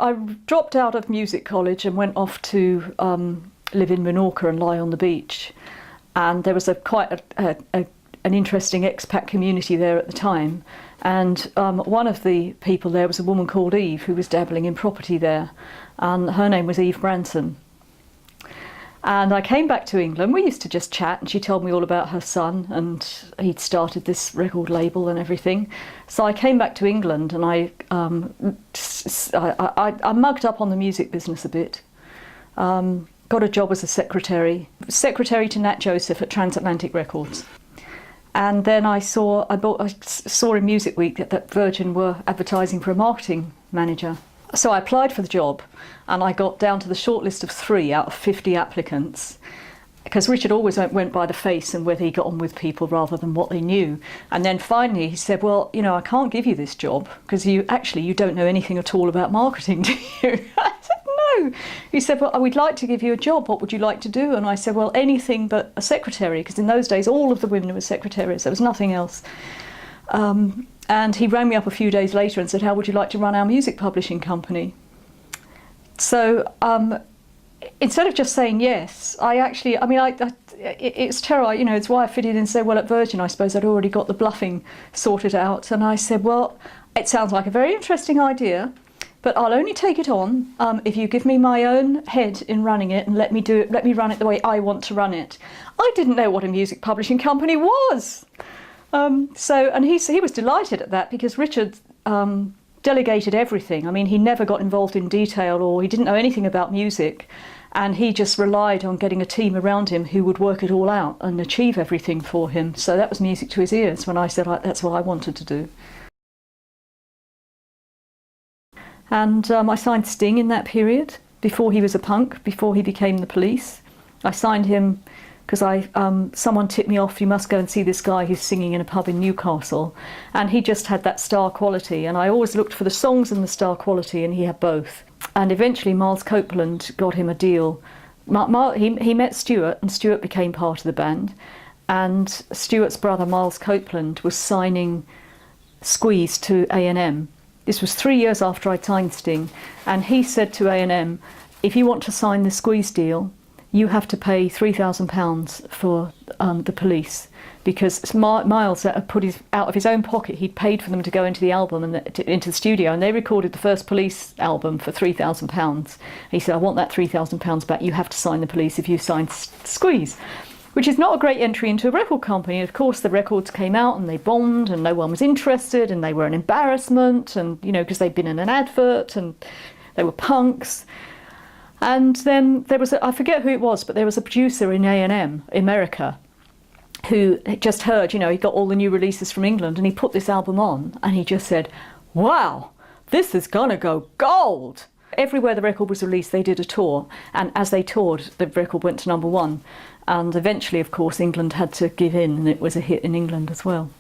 I dropped out of music college and went off to live in Menorca and lie on the beach. And there was quite an interesting expat community there at the time. And one of the people there was a woman called Eve who was dabbling in property there. And her name was Eve Branson. And I came back to England. We used to just chat, and she told me all about her son, and he'd started this record label and everything. So I came back to England, and I mugged up on the music business a bit. Got a job as a secretary to Nat Joseph at Transatlantic Records. And then I saw in Music Week that Virgin were advertising for a marketing manager. So I applied for the job, and I got down to the short list of 3 out of 50 applicants, because Richard always went by the face and whether he got on with people rather than what they knew. And then finally he said, well, you know, I can't give you this job because you don't know anything at all about marketing, do you? I said, no. He said, well, we'd like to give you a job. What would you like to do? And I said, well, anything but a secretary, because in those days all of the women were secretaries. There was nothing else. And he rang me up a few days later and said, how would you like to run our music publishing company? So instead of just saying yes, it's terrible, you know, it's why I fitted in and said, well, at Virgin, I suppose I'd already got the bluffing sorted out. And I said, well, it sounds like a very interesting idea, but I'll only take it on if you give me my own head in running it and let me run it the way I want to run it. I didn't know what a music publishing company was. And he was delighted at that, because Richard delegated everything. I mean, he never got involved in detail, or he didn't know anything about music, and he just relied on getting a team around him who would work it all out and achieve everything for him. So that was music to his ears when I said that's what I wanted to do. And I signed Sting in that period, before he was a punk, before he became the Police. I signed him because someone tipped me off, you must go and see this guy who's singing in a pub in Newcastle. And he just had that star quality, and I always looked for the songs and the star quality, and he had both. And eventually Miles Copeland got him a deal. He met Stuart, and Stuart became part of the band, and Stuart's brother Miles Copeland was signing Squeeze to A&M. This was 3 years after I'd signed Sting, and he said to A&M, if you want to sign the Squeeze deal, you have to pay £3,000 for the Police, because Miles had put out of his own pocket, he'd paid for them to go into the album and into the studio, and they recorded the first Police album for £3,000. He said, I want that £3,000 back, you have to sign the Police if you sign Squeeze. Which is not a great entry into a record company. Of course, the records came out and they bombed and no one was interested, and they were an embarrassment, and, you know, because they'd been in an advert and they were punks. And then there was, I forget who it was, but there was a producer in A&M, America, who just heard, you know, he got all the new releases from England, and he put this album on and he just said, wow, this is gonna go gold. Everywhere the record was released, they did a tour, and as they toured, the record went to #1. And eventually, of course, England had to give in, and it was a hit in England as well.